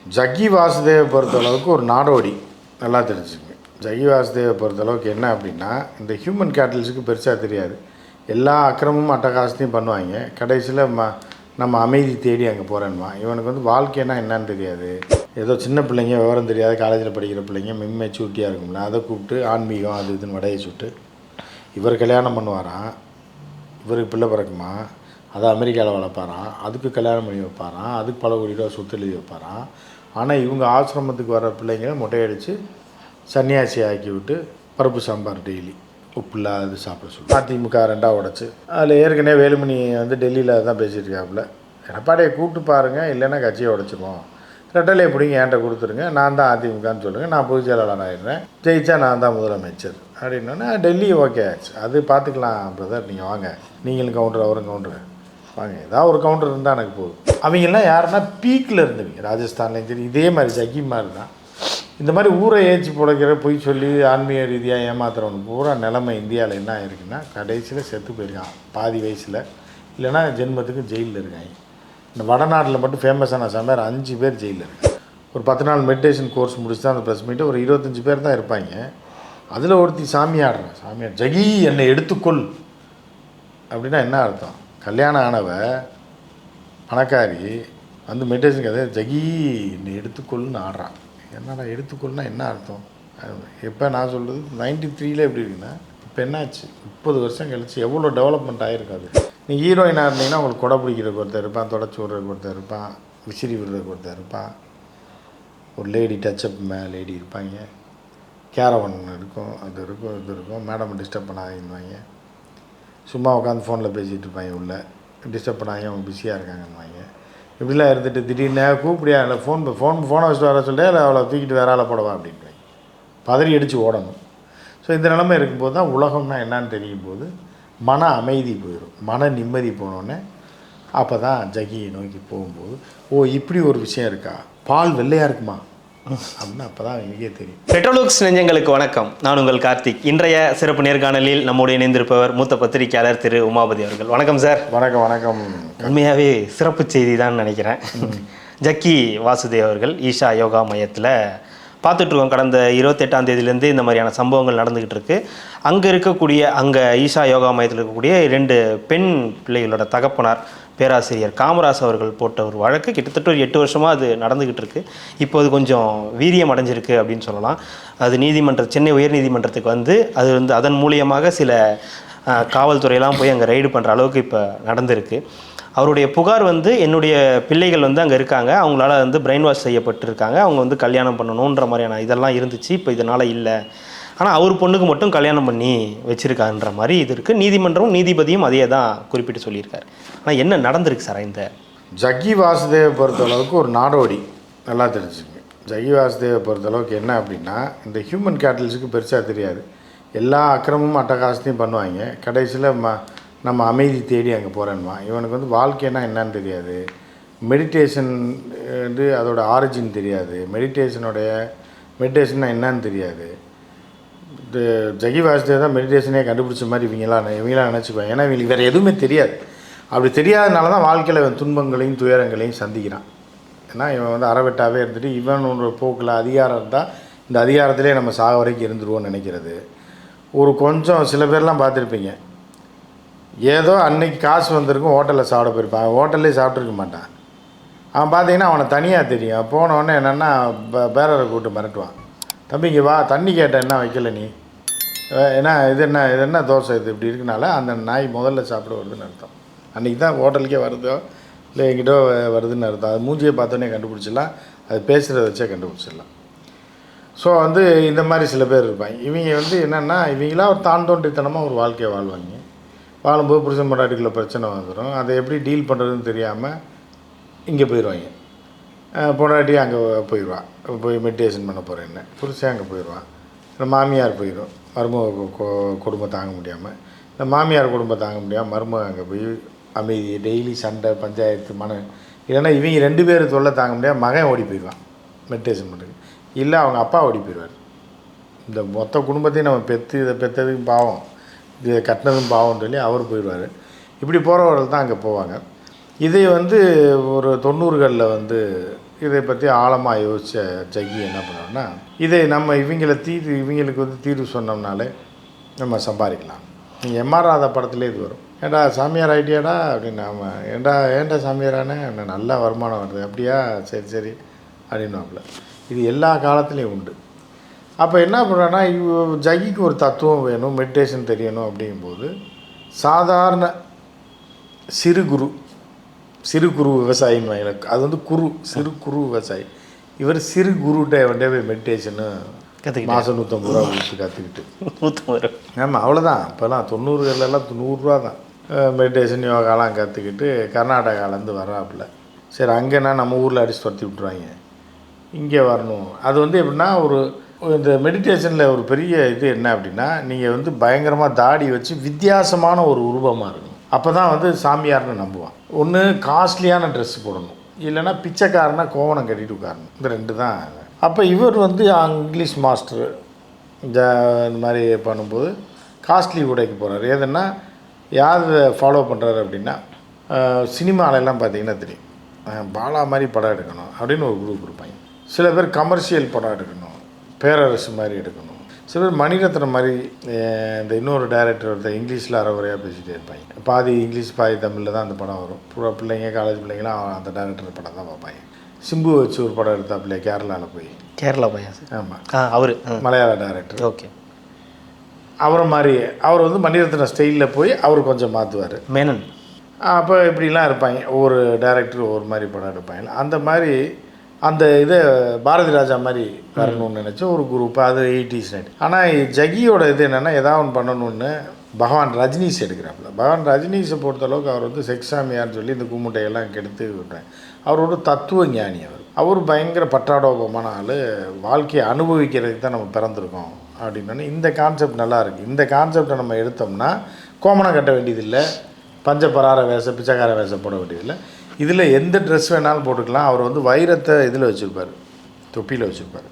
ஜக்கி வாசுதேவை பொறுத்தளவுக்கு ஒரு நாடோடி நல்லா தெரிஞ்சுங்க. ஜக்கி வாசுதேவை பொறுத்தளவுக்கு என்ன அப்படின்னா, இந்த ஹியூமன் கேட்டல்ஸுக்கு பெருசாக தெரியாது. எல்லா அக்கிரமும் அட்டகாசத்தையும் பண்ணுவாங்க. கடைசியில் நம்ம அமைதி தேடி அங்கே போகிறேன்மா. இவனுக்கு வந்து வாழ்க்கைன்னா என்னன்னு தெரியாது. ஏதோ சின்ன பிள்ளைங்க விவரம் தெரியாது, காலேஜில் படிக்கிற பிள்ளைங்க மெச்சூரிட்டியாக இருக்கும்ல, அதை கூப்பிட்டு ஆன்மீகம் அது இதுன்னு வடையை சுட்டு இவர் கல்யாணம் பண்ணுவாராம். இவருக்கு பிள்ளை பிறக்குமா, அதை அமெரிக்காவில் வளர்ப்பாராம், அதுக்கு கல்யாணம் பண்ணி வைப்பாராம், அதுக்கு பல கோடி ரூபா சொத்து எழுதி வைப்பாராம். ஆனால் இவங்க ஆசிரமத்துக்கு வர பிள்ளைங்களை மொட்டையடித்து சன்னியாசி ஆக்கி விட்டு பருப்பு சாம்பார் டெய்லி உப்பு இல்லாது சாப்பிட சொல்லி அதிமுக ரெண்டாக உடச்சி அதில் ஏற்கனவே வேலுமணி வந்து டெல்லியில் தான் பேசிகிட்டு இருக்காப்புல. எடப்பாடியை கூப்பிட்டு பாருங்கள், இல்லைன்னா கட்சியை உடச்சிருவோம், ரெட்டலையை பிடிங்க என்கிட்ட கொடுத்துருங்க, நான் தான் அதிமுகன்னு சொல்லுங்கள், நான் பொதுச் செயலாளர் ஆகிடுறேன், ஜெயிச்சா நான் தான் முதலமைச்சர் அப்படின்னோடனே டெல்லி ஓகே ஆச்சு. அது பார்த்துக்கலாம் பிரதர், நீங்கள் வாங்க, நீங்களும் கவுண்டர் அவரும் கவுண்டர் வாங்க, ஏதாவது ஒரு கவுண்டர் இருந்தால் எனக்கு போதும். அவங்கெல்லாம் யாருன்னா பீக்கில் இருந்தவங்க, ராஜஸ்தான்லேயும் சரி இதே மாதிரி ஜக்கி மாதிரி தான். இந்த மாதிரி ஊரை ஏற்றி பிழைக்கிற பொய் சொல்லி ஆன்மீக ரீதியாக ஏமாத்துறவனுக்கு பூரா நிலைமை இந்தியாவில் என்ன ஆயிருக்குன்னா, கடைசியில் செத்து போயிருக்கான் பாதி வயசில், இல்லைன்னா ஜென்மத்துக்கு ஜெயிலில் இருக்காங்க. இந்த வடநாட்டில் மட்டும் ஃபேமஸான சமையர் 5 பேர் ஜெயிலில் இருக்காங்க. ஒரு 10 நாள் மெடிடேஷன் கோர்ஸ் முடிச்சு தான் அந்த ப்ரெஸ் மீட்டு ஒரு 25 பேர் தான் இருப்பாங்க. அதில் ஒருத்தி சாமியாடுறான். சாமியார் ஜகி என்னை எடுத்துக்கொள் அப்படின்னா என்ன அர்த்தம்? கல்யாணம் ஆனவ பணக்காரி வந்து மெடிடேஷன் கதை ஜகி என்னை எடுத்துக்கொள்னு ஆடுறான். என்னடா எடுத்துக்கொள்னா என்ன அர்த்தம்? இப்போ நான் சொல்கிறது 93 எப்படி இருக்குன்னா, இப்போ என்னாச்சு 30 வருஷம் கழிச்சு எவ்வளோ டெவலப்மெண்ட் ஆகிருக்காது. நீ ஹீரோயினாக இருந்தீங்கன்னா உங்களுக்கு கொடை பிடிக்கிறதுக்கு ஒருத்தர் இருப்பான், தொடச்சி விடுறதுக்கு ஒருத்தர் இருப்பான், விசிறி விடுறதுக்கு ஒருத்தர் இருப்பான், ஒரு லேடி டச்சப் லேடி இருப்பாங்க, கேரவன் இருக்கும், அது இருக்கும் இது இருக்கும், மேடம் டிஸ்டர்ப் பண்ணாதீங்கன்னுவாங்க, சும்மா உட்காந்து ஃபோனில் பேசிகிட்டு இருப்பாங்க, உள்ள டிஸ்டர்ப் பண்ணாங்க அவங்க பிஸியாக இருக்காங்கன்னுவாங்க. இப்படிலாம் இருந்துட்டு திடீர்னு கூப்பிடியா இல்லை ஃபோனை வச்சுட்டு வர சொல்லிட்டு இல்லை அவளை தூக்கிட்டு வேற ஆளை போடவா அப்படின்றாங்க. பதறி அடித்து ஓடணும். ஸோ இந்த நிலைமை இருக்கும்போது தான் உலகம்னா என்னான்னு தெரியும் போது மன அமைதி போயிடும். மன நிம்மதி போனோடனே அப்போ தான் ஜகியை நோக்கி போகும்போது, ஓ இப்படி ஒரு விஷயம் இருக்கா, பால் வெள்ளையாக இருக்குமா அப்படின்னு அப்போ தான் எனக்கே தெரியும். பெட்ரோலுக்ஸ் நெஞ்சங்களுக்கு வணக்கம். நான் உங்கள் கார்த்திக். இன்றைய சிறப்பு நேர்காணலில் நம்முடைய இணைந்திருப்பவர் மூத்த பத்திரிகையாளர் திரு உமாபதி அவர்கள். வணக்கம் சார். வணக்கம். வணக்கம். உண்மையாகவே சிறப்பு செய்தி தான் நினைக்கிறேன். ஜக்கி வாசுதேவ் அவர்கள் ஈஷா யோகா மையத்தில் பார்த்துட்ருக்கோம். கடந்த 28ஆம் தேதியிலேருந்து இந்த மாதிரியான சம்பவங்கள் நடந்துக்கிட்டு இருக்குது. அங்கே ஈஷா யோகா மையத்தில் இருக்கக்கூடிய 2 பெண் பிள்ளைகளோட தகப்பனார் பேராசிரியர் காமராஜ் அவர்கள் போட்ட ஒரு வழக்கு கிட்டத்தட்ட ஒரு 8 வருஷமாக அது நடந்துக்கிட்டு இருக்குது. இப்போ அது கொஞ்சம் வீரியம் அடைஞ்சிருக்கு அப்படின்னு சொல்லலாம். அது சென்னை உயர்நீதிமன்றத்துக்கு வந்து அது வந்து அதன் மூலியமாக சில காவல்துறையெல்லாம் போய் அங்கே ரைடு பண்ணுற அளவுக்கு இப்போ நடந்திருக்கு. அவருடைய புகார் வந்து என்னுடைய பிள்ளைகள் வந்து அங்கே இருக்காங்க, அவங்களால வந்து பிரெயின் வாஷ் செய்யப்பட்டிருக்காங்க, அவங்க வந்து கல்யாணம் பண்ணணுன்ற மாதிரியான இதெல்லாம் இருந்துச்சு, இப்போ இதனால் இல்லை, ஆனால் அவர் பொண்ணுக்கு மட்டும் கல்யாணம் பண்ணி வச்சுருக்கான்ற மாதிரி இது இருக்குது. நீதிமன்றமும் நீதிபதியும் அதையே தான் குறிப்பிட்டு சொல்லியிருக்காரு. ஆனால் என்ன நடந்திருக்கு சார்? இந்த ஜக்கி வாசுதேவை பொறுத்தளவுக்கு ஒரு நாடோடி நல்லா தெரிஞ்சுங்க. ஜக்கி வாசுதேவை பொறுத்தளவுக்கு என்ன அப்படின்னா, இந்த ஹியூமன் கேட்டல்ஸுக்கு பெருசாக தெரியாது. எல்லா அக்கிரமும் அட்டகாசத்தையும் பண்ணுவாங்க. கடைசியில் நம்ம அமைதி தேடி அங்கே போகிறேன்மா. இவனுக்கு வந்து வாழ்க்கைன்னா என்னன்னு தெரியாது. மெடிடேஷன் வந்து அதோட ஆரிஜின் தெரியாது. மெடிடேஷன்னா என்னன்னு தெரியாது. இந்த ஜக்கி வாசுதேவ் தான் மெடிடேஷனே கண்டுபிடிச்ச மாதிரி இவங்களாம் நினச்சிக்குவாங்க. ஏன்னா இவங்களுக்கு வேறு எதுவுமே தெரியாது. அப்படி தெரியாதனால தான் வாழ்க்கையில் இவன் துன்பங்களையும் துயரங்களையும் சந்திக்கிறான். ஏன்னா இவன் வந்து அறவெட்டாவே இருந்துட்டு இவன் ஒரு போக்கில் அதிகாரம் இருந்தால் இந்த அதிகாரத்திலே நம்ம சாக வரைக்கும் இருந்துருவோன்னு நினைக்கிறது. ஒரு கொஞ்சம் சில பேர்லாம் பார்த்துருப்பீங்க, ஏதோ அன்னைக்கு காசு வந்திருக்கும், ஹோட்டலில் சாப்பிட போயிருப்பான், ஹோட்டல்லே சாப்பிட்ருக்க மாட்டான். அவன் பார்த்தீங்கன்னா அவனை தனியாக தெரியும். போனவொடனே என்னென்னா பேரரை கூப்பிட்டு மிரட்டுவான், தம்பிங்க வா தண்ணி கேட்டேன் என்ன வைக்கல நீ, ஏன்னா இது என்ன தோசை இது இப்படி இருக்கனால அந்த நாய் முதல்ல சாப்பிட வருதுன்னு அர்த்தம். அன்றைக்கி தான் ஹோட்டலுக்கே வருதோ இல்லை எங்கிட்ட வருதுன்னு அர்த்தம். அது மூஞ்சியை பார்த்தோன்னே கண்டுபிடிச்சிடலாம், அது பேசுகிறத வச்சே கண்டுபிடிச்சிடலாம். ஸோ வந்து இந்த மாதிரி சில பேர் இருப்பாங்க. இவங்க வந்து என்னென்னா இவங்களாம் ஒரு தோன்றித்தனமாக ஒரு வாழ்க்கையை வாழ்வாங்க. வாழும்போது புருஷன் பொண்டாட்டிக்குள்ள பிரச்சனை வந்துடும். அதை எப்படி டீல் பண்ணுறதுன்னு தெரியாமல் இங்கே போயிடுவாங்க. பொண்டாட்டி அங்கே போயிடுவான், போய் மெடிடேஷன் பண்ண போகிறேன்னு. புருஷன் அங்கே போயிடுவான். இந்த மாமியார் போயிடும், மருமக குடும்பம் தாங்க முடியாமல். இந்த மாமியார் குடும்பம் தாங்க முடியாமல் மருமக அங்கே போய் அமைதி டெய்லி சண்டை பஞ்சாயத்து இல்லைன்னா இவங்க 2 பேர் தொல்லை தாங்க முடியாமல் மகன் ஓடி போயிடுவான் மெடிடேஷன் பண்ணுறது. இல்லை அவங்க அப்பா ஓடி போயிடுவார். இந்த மொத்த குடும்பத்தையும் நம்ம இதை பெற்றதுக்கும் பாவம், இதை கட்டினதும் பாவம்னு சொல்லி அவர் போயிடுவார். இப்படி போகிறவர்கள் தான் அங்கே போவாங்க. இதை வந்து ஒரு 90களில் வந்து இதை பற்றி ஆழமாக யோசித்த ஜக்கி என்ன பண்ணோம்னா, இதை நம்ம இவங்களுக்கு வந்து தீர்வு சொன்னோம்னாலே நம்ம சம்பாதிக்கலாம். நீங்கள் எம்ஆர் படத்துலேயே இது வரும். ஏன்டா சாமியார் ஆகிட்டியாடா அப்படின்னு. ஆமாம். ஏன்டா சாமியாரானே என்ன நல்ல வருமானம் வருது அப்படியா, சரி அப்படின்வாப்புல. இது எல்லா காலத்துலேயும் உண்டு. அப்போ என்ன பண்ணுறேன்னா, ஜக்கிக்கு ஒரு தத்துவம் வேணும், மெடிடேஷன் தெரியணும். அப்படிங்கும்போது சாதாரண சிறு குரு விவசாயின்னு வாங்க. அது வந்து சிறு குரு விவசாயி. இவர் சிறு குருகிட்ட அவன்டே போய் மெடிடேஷனு மாதம் 150 ரூபா கொடுத்து கற்றுக்கிட்டு 150. ஆமாம், அவ்வளோதான். இப்போலாம் 90களெல்லாம் 100 ரூபா தான். மெடிடேஷன் யோகாலாம் கற்றுக்கிட்டு கர்நாடகாலேருந்து வர்றாப்புல. சரி, அங்கேனா நம்ம ஊரில் அடித்து துரத்தி விட்ருவாங்க, இங்கே வரணும். அது வந்து எப்படின்னா, இந்த மெடிடேஷனில் ஒரு பெரிய இது என்ன அப்படின்னா, நீங்கள் வந்து பயங்கரமாக தாடி வச்சு வித்தியாசமான ஒரு உருவமாக இருக்கணும். அப்போ தான் வந்து சாமியார்னு நம்புவான். ஒன்று காஸ்ட்லியான ட்ரெஸ் போடணும், இல்லைன்னா பிச்சைக்காரனா கோவணம் கட்டிட்டு உட்காரணும். இந்த 2 தான். அப்போ இவர் வந்து இங்கிலீஷ் மாஸ்டர் இந்த மாதிரி பண்ணும்போது காஸ்ட்லி உடைக்கு போகிறார். எதுன்னா யார் ஃபாலோ பண்ணுறாரு அப்படின்னா, சினிமாலெல்லாம் பார்த்தீங்கன்னா தெரியும், பாலா மாதிரி படம் எடுக்கணும் அப்படின்னு ஒரு குரூப் இருப்பாங்க. சில பேர் கமர்ஷியல் படம் எடுக்கணும், பேரரசு மாதிரி எடுக்கணும். சில பேர் மணிரத்னம் மாதிரி, இந்த இன்னொரு டைரக்டர் ஒருத்தர் இங்கிலீஷில் அறகுறையாக பேசிகிட்டே இருப்பாங்க. பாதி இங்கிலீஷ் பாதி தமிழில் தான் அந்த படம் வரும். பூரா பிள்ளைங்க, காலேஜ் பிள்ளைங்களாம் அந்த டைரக்டர் படம் தான் பார்ப்பாங்க. சிம்பு வச்சு ஒரு படம் எடுத்தாப்புல கேரளாவில் போய். கேரளா பையா? ஆமாம், அவர் மலையாள டைரக்டர். ஓகே. அவரை மாதிரி அவர் வந்து மணிரத்ன ஸ்டைலில் போய் அவர் கொஞ்சம் மாற்றுவார். மேனன். அப்போ இப்படிலாம் இருப்பாங்க. ஒவ்வொரு டைரக்டர் ஒவ்வொரு மாதிரி படம் எடுப்பாங்க. அந்த மாதிரி அந்த இதை பாரதி ராஜா மாதிரி வரணும்னு நினச்ச ஒரு குரூப். அது 80s 90. ஆனால் ஜக்கியோட இது என்னென்னா, எதாவது ஒன்று பண்ணணும்னு பகவான் ரஜினிஸ் எடுக்கிறாப்புல. பகவான் ரஜினிஸை பொறுத்தளவுக்கு அவர் வந்து செக்ஸாமியார்னு சொல்லி இந்த கும்முட்டையெல்லாம் கெடுத்து விட்டாங்க. அவரோட தத்துவ ஞானி. அவர் பயங்கர பற்றாடோபமான ஆள். வாழ்க்கையை அனுபவிக்கிறதுக்கு தான் நம்ம பிறந்திருக்கோம் அப்படின்னா இந்த கான்செப்ட் நல்லா இருக்குது. இந்த கான்செப்டை நம்ம எடுத்தோம்னா கோமணம் கட்ட வேண்டியதில்லை, பஞ்சபரார வேஷம் பிச்சைக்கார வேஷம் போட வேண்டியதில்லை. இதில் எந்த ட்ரெஸ் வேணாலும் போட்டுக்கலாம். அவர் வந்து வைரத்தை இதில் வச்சுருப்பார், தொப்பியில் வச்சுருப்பார்.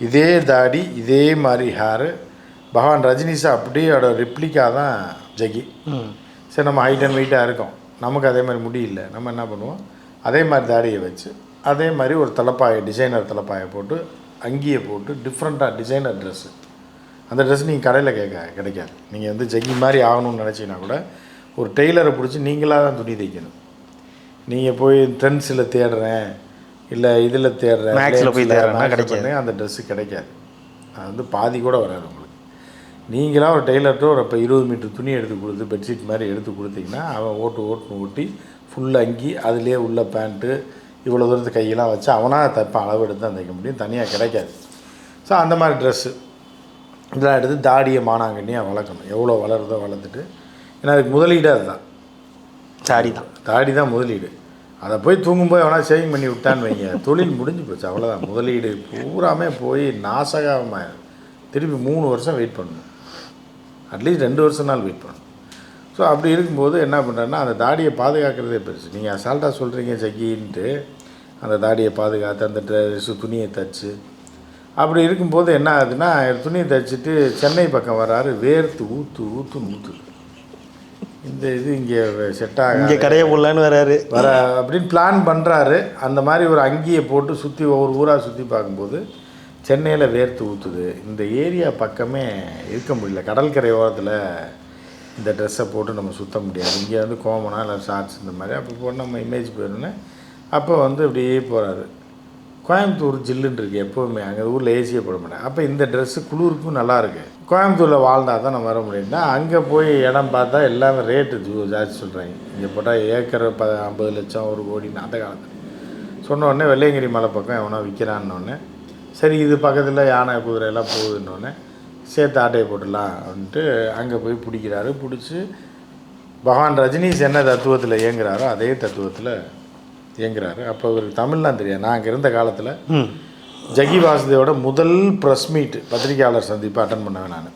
இதே தாடி, இதே மாதிரி ஹேரு. பகவான் ரஜினிஸை அப்படியே ரிப்ளிக்கா தான் ஜக்கி. சரி, நம்ம ஹைட் அண்ட் வெயிட்டாக இருக்கோம், நமக்கு அதே மாதிரி முடியல. நம்ம என்ன பண்ணுவோம், அதே மாதிரி தாடியை வச்சு அதே மாதிரி ஒரு தலைப்பாயை, டிசைனர் தலைப்பாயை போட்டு அங்கேயே போட்டு டிஃப்ரெண்ட்டாக டிசைனர் ட்ரெஸ்ஸு. அந்த ட்ரெஸ் நீங்கள் கடையில் கிடைக்காது. நீங்கள் வந்து ஜக்கி மாதிரி ஆகணும்னு நினச்சிங்கன்னா கூட ஒரு டெய்லரை பிடிச்சி நீங்களாக தான் துணி தைக்கணும். நீங்கள் போய் ட்ரெண்ட்ஸில் தேடுறேன், இல்லை இதில் தேடுறேன், மேக்ஸில் போய் தேடுறேன்னா கிடைக்காது. அந்த ட்ரெஸ்ஸு கிடைக்காது. அது வந்து பாதி கூட வராது உங்களுக்கு. நீங்களாக ஒரு டெய்லர்கிட்ட ஒரு இப்போ 20 மீட்டர் துணி எடுத்து கொடுத்து பெட்ஷீட் மாதிரி எடுத்து கொடுத்தீங்கன்னா அவன் ஓட்டி ஃபுல் அங்கி, அதுலேயே உள்ள பேண்ட்டு, இவ்வளோ தூரத்து கையெல்லாம் வச்சு அவனாக தைப்பான். அளவு எடுத்து தான் தைக்க முடியும், தனியாக கிடைக்காது. ஸோ அந்த மாதிரி ட்ரெஸ்ஸு இதெல்லாம் எடுத்து தாடியை மானாங்கண்ணியாக வளர்க்கணும். எவ்வளோ வளருதோ வளர்த்துட்டு, ஏன்னா அதுக்கு முதலீடு அதுதான், தாடி தான் முதலீடு. அதை போய் தூங்கும்போது எவனா சேவிங் பண்ணி விட்டான்னு வைங்க, தொழில் முடிஞ்சு போச்சு, அவ்வளோதான். முதலீடு பூராமே போய் நாசகமாக திருப்பி 3 வருஷம் வெயிட் பண்ணணும், அட்லீஸ்ட் 2 வருஷம் நாள் வெயிட் பண்ணணும். ஸோ அப்படி இருக்கும்போது என்ன பண்ணுறேன்னா, அந்த தாடியை பாதுகாக்கிறதே பெருசு. நீங்கள் அசால்ட்டாக சொல்கிறீங்க ஜக்கின்ட்டு, அந்த தாடியை பாதுகாத்து அந்த ட்ரெஸ்ஸு துணியை தைச்சு அப்படி இருக்கும்போது என்ன ஆகுதுன்னா, துணியை தைச்சிட்டு சென்னை பக்கம் வராரு, வேர்த்து ஊற்றுது. இந்த இது இங்கே செட் ஆக, இங்கே கடையை போடலான்னு வர அப்படின்னு பிளான் பண்ணுறாரு. அந்த மாதிரி ஒரு அங்கேயை போட்டு சுற்றி ஒவ்வொரு ஊராக சுற்றி பார்க்கும்போது சென்னையில் வேர்த்து ஊற்றுது. இந்த ஏரியா பக்கமே இருக்க முடியல, கடற்கரை ஓரத்தில் இந்த ட்ரெஸ்ஸை போட்டு நம்ம சுற்ற முடியாது. இங்கே வந்து கோமனா இல்லை ஷார்ட்ஸ் இந்த மாதிரி அப்போ போட்டு நம்ம இமேஜ் போயிடணுன்னு அப்போ வந்து அப்படியே போகிறாரு. கோயம்புத்தூர் ஜில்லுன்னு இருக்குது எப்போவுமே, அங்கே ஊரில் ஏசியே போட மாட்டேன். அப்போ இந்த ட்ரெஸ்ஸு குளிருக்கும் நல்லாயிருக்கு, கோயம்புத்தூரில் வாழ்ந்தால் தான் நம்ம வர முடியும்னா அங்கே போய் இடம் பார்த்தா எல்லாமே ரேட்டு ஜாஸ்தி சொல்கிறாங்க. இங்கே போட்டால் ஏக்கர் 50 லட்சம் 1 கோடின்னு அந்த காலத்தில் சொன்ன உடனே வெள்ளையங்கிரி மலை பக்கம் எவனோ விற்கிறான்னொன்னே, சரி இது பக்கத்தில் யானை குதிரையெல்லாம் போகுதுன்னொன்னே சேர்த்து ஆட்டையை போட்டுடலாம் அப்படின்ட்டு அங்கே போய் பிடிக்கிறாரு. பிடிச்சி பகவான் ரஜினிஸ் என்ன தத்துவத்தில் இயங்குறாரோ அதே தத்துவத்தில் இயங்குறாரு. அப்போ இவருக்கு தமிழ்லாம் தெரியாது. நான் அங்கே இருந்த காலத்தில் ஜக்கி வாசுதேவோட முதல் ப்ரெஸ் மீட் பத்திரிகையாளர் சந்திப்பை அட்டன் பண்ணவேன். நான்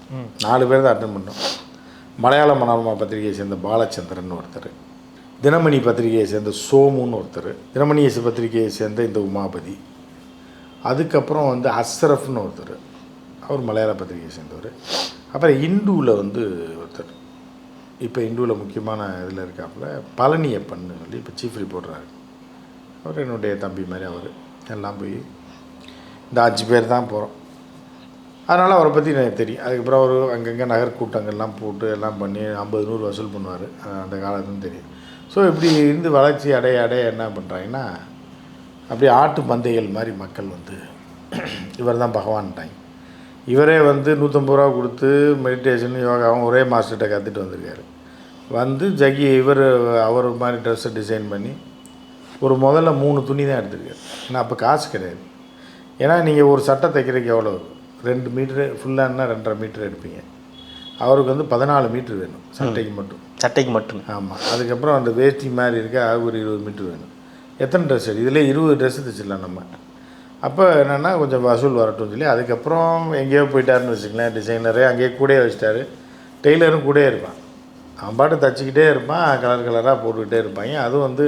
4 பேர் தான் அட்டன் பண்ணோம். மலையாள மனோரமா பத்திரிகையை சேர்ந்த பாலச்சந்திரன் ஒருத்தர், தினமணி பத்திரிகையை சேர்ந்த சோமுன்னு ஒருத்தர், தினமணி பத்திரிகையை சேர்ந்த இந்த உமாபதி, அதுக்கப்புறம் வந்து அஸ்ரஃப்னு ஒருத்தர், அவர் மலையாள பத்திரிகையை சேர்ந்தவர், அப்புறம் இந்துவில் வந்து ஒருத்தர், இப்போ இந்துவில் முக்கியமான இதில் இருக்காப்புல பழனியப்பன்னு சொல்லி இப்போ சீஃப் ரிப்போர்ட்டராக இருக்கு. அவர் என்னுடைய தம்பி மாதிரி அவர். எல்லாம் போய் இந்த 5 பேர் தான் போகிறோம். அதனால் அவரை பற்றி எனக்கு தெரியும். அதுக்கப்புறம் அவர் அங்கங்கே நகர்கூட்டங்கள்லாம் போட்டு எல்லாம் பண்ணி 50-100 வசூல் பண்ணுவார். அந்த காலத்துன்னு தெரியும். ஸோ இப்படி இருந்து வளர்ச்சி அடைய என்ன பண்ணுறாங்கன்னா, அப்படியே ஆட்டு மந்தைகள் மாதிரி மக்கள் வந்து இவர் தான் பகவான்ட்டாங்க. இவரே வந்து 150 ரூபா கொடுத்து மெடிடேஷன் யோகாவும் ஒரே மாஸ்டர்கிட்ட கற்றுட்டு வந்திருக்காரு. வந்து அவர் மாதிரி ட்ரெஸ்ஸை டிசைன் பண்ணி முதல்ல 3 துணி தான் எடுத்துருக்காரு. ஏன்னா அப்போ காசு கிடையாது. ஏன்னா நீங்கள் ஒரு சட்டை தைக்கிறதுக்கு எவ்வளோ 2 மீட்ரு ஃபுல்லானா 2.5 மீட்டர் எடுப்பீங்க. அவருக்கு வந்து 14 மீட்ரு வேணும் சட்டைக்கு மட்டும். ஆமாம். அதுக்கப்புறம் அந்த வேஷ்டி மாதிரி இருக்க ஒரு 20 மீட்ரு வேணும். எத்தனை ட்ரெஸ் இதில் 20 ட்ரெஸ்ஸு தைச்சிடலாம் நம்ம. அப்போ என்னென்னா கொஞ்சம் வசூல் வரட்டும்னு சொல்லி அதுக்கப்புறம் எங்கேயோ போயிட்டாருன்னு வச்சுக்கலாம். டிசைனரே அங்கேயே கூடயே வச்சிட்டாரு. டெய்லரும் கூடயே இருப்பான். அவன் பாட்டு தச்சிக்கிட்டே இருப்பான். கலர் கலராக போட்டுக்கிட்டே இருப்பாங்க. அதுவும் வந்து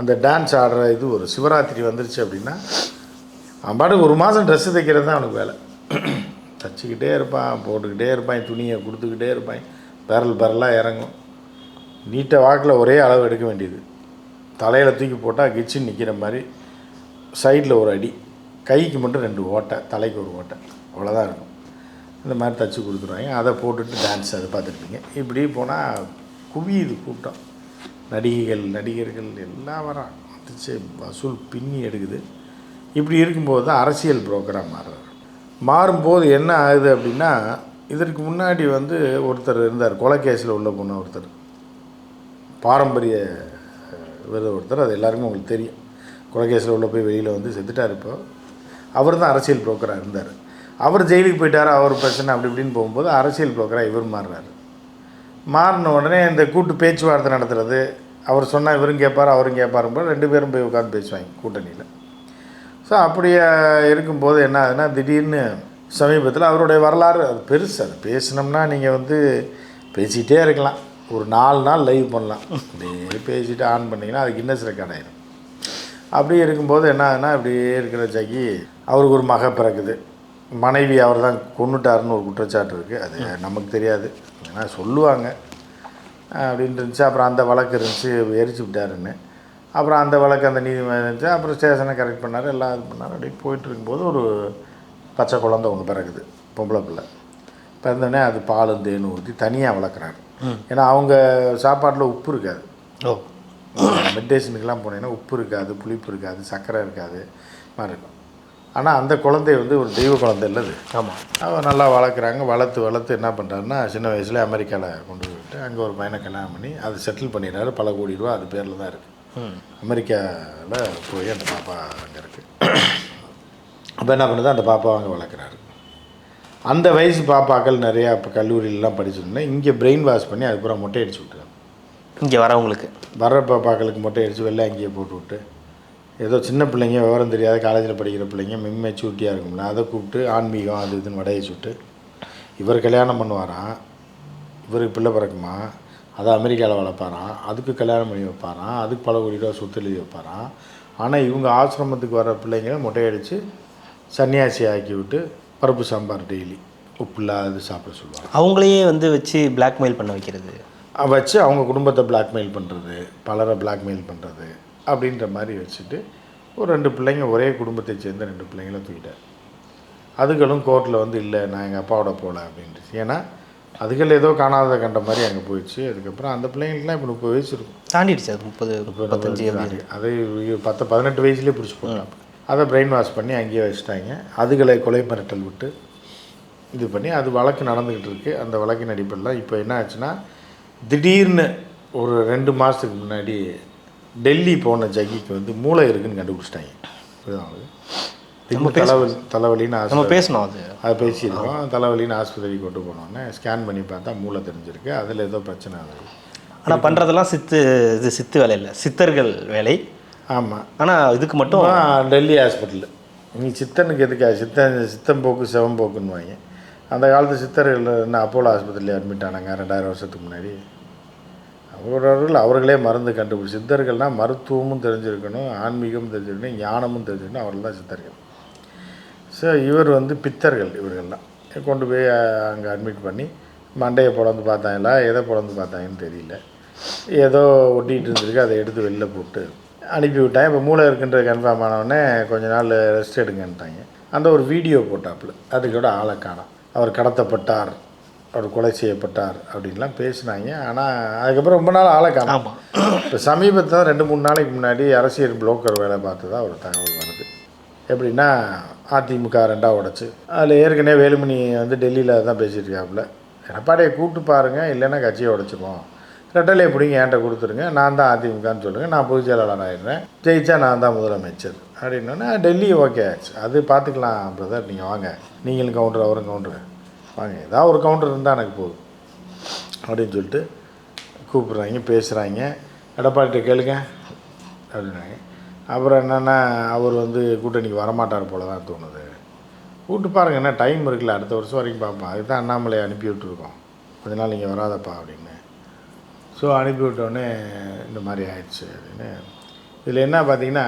அந்த டான்ஸ் ஆடுற இது ஒரு சிவராத்திரி வந்துருச்சு அப்படின்னா அவன் பாட்டுக்கு 1 மாதம் ட்ரெஸ்ஸு தைக்கிறது தான் அவனுக்கு வேலை. தச்சிக்கிட்டே இருப்பான், போட்டுக்கிட்டே இருப்பான், துணியை கொடுத்துக்கிட்டே இருப்பான். பேரலாக இறங்கும். நீட்டை வாக்கில் ஒரே அளவு எடுக்க வேண்டியது. தலையில் தூக்கி போட்டால் கிச்சின்னு நிற்கிற மாதிரி சைடில் ஒரு அடி, கைக்கு மட்டும் 2 ஓட்டை, தலைக்கு ஒரு ஓட்டை, அவ்வளோதான் இருக்கும். இந்த மாதிரி தச்சு கொடுத்துருவாங்க. அதை போட்டுட்டு டான்ஸ் அதை பார்த்துருப்பீங்க. இப்படி போனால் குவியுது கூட்டம். நடிகர்கள் எல்லாம் வரான். வந்துச்சு வசூல் பின்னி எடுக்குது. இப்படி இருக்கும்போது தான் அரசியல் புரோக்கராக மாறும்போது என்ன ஆகுது அப்படின்னா, இதற்கு முன்னாடி வந்து ஒருத்தர் இருந்தார், கொலைகேஸில் உள்ள பொண்ணு ஒருத்தர், பாரம்பரிய ஒருத்தர், அது எல்லாருக்குமே உங்களுக்கு தெரியும். கொலைகேஸில் உள்ள போய் வெளியில் வந்து செத்துட்டார். இப்போ அவர் தான் அரசியல் புரோக்கராக இருந்தார். அவர் ஜெயிலுக்கு போயிட்டார். அவர் பிரச்சனை அப்படி இப்படின்னு போகும்போது அரசியல் புரோக்கராக இவர் மாறுறாரு. மாறின உடனே இந்த கூட்டு பேச்சுவார்த்தை நடத்துறது, அவர் சொன்னால் இவரும் கேட்பார் அவரும் கேட்பாரும்போது 2 பேரும் போய் உட்காந்து பேசுவாங்க கூட்டணியில். ஸோ அப்படியே இருக்கும்போது என்ன ஆகுதுன்னா, திடீர்னு சமீபத்தில் அவருடைய வரலாறு அது பெருசு. அது பேசினோம்னா நீங்கள் வந்து பேசிகிட்டே இருக்கலாம். ஒரு 4 நாள் லைவ் பண்ணலாம். அப்படியே பேசிட்டு ஆன் பண்ணிங்கன்னா அது கின்னஸ் ரெக்கார்ட் ஆகிடும். அப்படியே இருக்கும்போது என்ன ஆகுதுன்னா, இப்படியே இருக்கிற ஜக்கி அவருக்கு ஒரு மக பிறக்குது. மனைவி அவர் தான் கொன்னுட்டாருன்னு ஒரு குற்றச்சாட்டு இருக்குது. அது நமக்கு தெரியாது, ஏன்னா சொல்லுவாங்க அப்படின்ட்டு இருந்துச்சு. அப்புறம் அந்த வழக்கு இருந்துச்சு, எரிச்சு விட்டாருன்னு. அப்புறம் அந்த வழக்கு அந்த நீதிமன்றம் இருந்துச்சு. அப்புறம் ஸ்டேஷனை கரெக்ட் பண்ணார், எல்லாம் இது பண்ணார். அப்படி போயிட்டு இருக்கும்போது ஒரு பச்சை குழந்தை ஒன்று பிறகுது, பொம்பளை பிள்ளை. பிறந்தோடனே அது பாலும் தேனும் ஊற்றி தனியாக வளர்க்குறாரு. ஏன்னா அவங்க சாப்பாட்டில் உப்பு இருக்காது. மெடிடேஷனுக்கெலாம் போனீங்கன்னா உப்பு இருக்காது, புளிப்பு இருக்காது, சர்க்கரை இருக்காது மாதிரி இருக்கும். ஆனால் அந்த குழந்தை வந்து ஒரு தெய்வ குழந்தை இல்லது. ஆமாம். அவன் நல்லா வளர்க்குறாங்க. வளர்த்து என்ன பண்ணுறாருன்னா, சின்ன வயசில் அமெரிக்காவில் கொண்டு போயிட்டு அங்கே ஒரு பையனை கல்யாணம் பண்ணி அதை செட்டில் பண்ணிடுறாரு. பல கோடி ரூபா அது பேரில் தான் இருக்குது. அமெரிக்காவில் போய் அந்த பாப்பா அங்கே இருக்குது. அப்போ என்ன பண்ணுது, அந்த பாப்பா அங்கே வளர்க்குறாரு. அந்த வயசு பாப்பாக்கள் நிறையா இப்போ கல்லூரியிலலாம் படிச்சுருந்தேன். இங்கே பிரெயின் வாஷ் பண்ணி அதுக்கப்புறம் மொட்டை அடிச்சு விட்டுறாங்க. இங்கே வர பாப்பாக்களுக்கு மொட்டை அடித்து வெள்ளை அங்கேயே போட்டு விட்டு, ஏதோ சின்ன பிள்ளைங்க விவரம் தெரியாத காலேஜில் படிக்கிற பிள்ளைங்க மெச்சூரிட்டியாக இருக்கும்ல, அதை கூப்பிட்டு ஆன்மீகம் அது இதுன்னு வடையை சுட்டு இவர் கல்யாணம் பண்ணுவாராம். இவருக்கு பிள்ளை பிறக்குமா, அதை அமெரிக்காவில் வளர்ப்பாராம். அதுக்கு கல்யாணம் பண்ணி வைப்பாராம். அதுக்கு பல கோடி ரூபா சொத்து எழுதி வைப்பாராம். ஆனால் இவங்க ஆசிரமத்துக்கு வர பிள்ளைங்களை மொட்டையடித்து சன்னியாசி ஆக்கி விட்டு பருப்பு சாம்பார் டெய்லி உப்பு இல்லாத சாப்பிட சொல்லுவாங்க. அவங்களையே வந்து வச்சு பிளாக்மெயில் பண்ண வைக்கிறது, வச்சு அவங்க குடும்பத்தை பிளாக்மெயில் பண்ணுறது, பலரை பிளாக்மெயில் பண்ணுறது அப்படின்ற மாதிரி வச்சுட்டு ஒரு 2 பிள்ளைங்க, ஒரே குடும்பத்தை சேர்ந்த 2 பிள்ளைங்களும் தூக்கிட்டார். அதுகளும் கோர்ட்டில் வந்து இல்லை நான் எங்கள் அப்பாவோட போகல அப்படின்ட்டு. ஏன்னா அதுகள் ஏதோ காணாத கண்ட மாதிரி அங்கே போயிடுச்சு. அதுக்கப்புறம் அந்த பிள்ளைங்களுக்குலாம் இப்போ 30 வயசு இருக்கும், தாண்டிடுச்சு. அது 30-35 அது 18 வயசுலேயே பிடிச்சி போட்டாங்க. அதை பிரெயின் வாஷ் பண்ணி அங்கேயே வச்சுட்டாங்க. அதுகளை கொலை மிரட்டல் விட்டு இது பண்ணி அது வழக்கு நடந்துக்கிட்டு இருக்குது. அந்த வழக்கின் அடிப்படையில் இப்போ என்ன ஆச்சுன்னா, திடீர்னு ஒரு 2 மாதத்துக்கு முன்னாடி டெல்லி போன ஜக்கிக்கு வந்து மூளை இருக்குதுன்னு கண்டுபிடிச்சிட்டாங்க. தலைவலின்னு நம்ம பேசணும், அதை பேசியிருக்கோம். தலைவலின்னு ஆஸ்பத்திரிக்கு கொண்டு போனோன்னே ஸ்கேன் பண்ணி பார்த்தா மூளை தெரிஞ்சிருக்கு. அதில் ஏதோ பிரச்சனை ஆகுது. ஆனால் பண்ணுறதெல்லாம் சித்து வேலை இல்லை, சித்தர்கள் வேலை. ஆமாம். ஆனால் இதுக்கு மட்டும் டெல்லி ஹாஸ்பிட்டலு. நீ சித்தனுக்கு எதுக்கா சித்தம்போக்கு சிவம்போக்குன்னு வாங்க. அந்த காலத்து சித்தர்கள் என்ன அப்போலோ ஆஸ்பத்திரியில் அட்மிட் ஆனாங்க 2000 வருஷத்துக்கு முன்னாடி. அவர்களே மருந்து கண்டுபிடிச்சி. சித்தர்கள்னால் மருத்துவமும் தெரிஞ்சிருக்கணும், ஆன்மீகமும் தெரிஞ்சிருக்கணும், ஞானமும் தெரிஞ்சிருக்கணும். அவர்கள் தான் சித்தர்கள். ஸோ இவர் வந்து பித்தர்கள். இவர்கள்லாம் கொண்டு போய் அங்கே அட்மிட் பண்ணி மண்டையை பிளந்து பார்த்தாங்களா, எதை பிளந்து பார்த்தாங்கன்னு தெரியல, ஏதோ ஒட்டிகிட்டு இருந்திருக்கு. அதை எடுத்து வெளில போட்டு அனுப்பி விட்டேன். இப்போ மூளை இருக்குன்ற கன்ஃபார்ம் ஆனவுடனே கொஞ்ச நாள் ரெஸ்ட் எடுங்கன்ட்டாங்க. அந்த ஒரு வீடியோ போட்டாப்புல அதுக்கூட ஆளை காணோம். அவர் கடத்தப்பட்டார், அவர் கொலை செய்யப்பட்டார் அப்படின்லாம் பேசினாங்க. ஆனால் அதுக்கப்புறம் ரொம்ப நாள் ஆளை காணோம். ஆமாம். இப்போ சமீபத்தில் 2-3 நாளைக்கு முன்னாடி அரசியல் புரோக்கர் வேலை பார்த்ததா ஒரு தகவல் வருது. எப்படின்னா அதிமுக 2ஆக உடைச்சு அதில் ஏற்கனவே வேலுமணி வந்து டெல்லியில் தான் பேசியிருக்காப்புல, எடப்பாடியை கூப்பிட்டு பாருங்கள், இல்லைன்னா கட்சியை உடைச்சிப்போம், ரெட்டலையை பிடிங்க என்கிட்ட கொடுத்துருங்க, நான் தான் அதிமுகன்னு சொல்லுங்கள், நான் பொதுச் செயலாளர் ஆகிடுறேன், ஜெயிச்சா நான் தான் முதலமைச்சர் அப்படின்னோடனே டெல்லி ஓகே ஆச்சு. அது பார்த்துக்கலாம் பிரதர், நீங்கள் வாங்க, நீங்களும் கவுண்டர் அவரும் கவுண்டரு வாங்க, ஏதாவது ஒரு கவுண்டர் இருந்தால் எனக்கு போதும் அப்படின்னு சொல்லிட்டு கூப்பிட்றாங்க, பேசுகிறாங்க. எடப்பாடிகிட்ட கேளுங்க அப்படின்னாங்க. அப்புறம் என்னென்னா அவர் வந்து கூட்டணிக்கு வரமாட்டார் போல தான் தோணுது, கூப்பிட்டு பாருங்கள், என்ன டைம் இருக்குல்ல, அடுத்த வருஷம் வரைக்கும் பார்ப்போம், அதுக்கு தான் அண்ணாமலையை அனுப்பி விட்டுருக்கோம், கொஞ்ச நாள் நீங்கள் வராதப்பா அப்படின்னு. ஸோ அனுப்பி விட்டோடனே இந்த மாதிரி ஆயிடுச்சு அப்படின்னு. இதில் என்ன பார்த்தீங்கன்னா,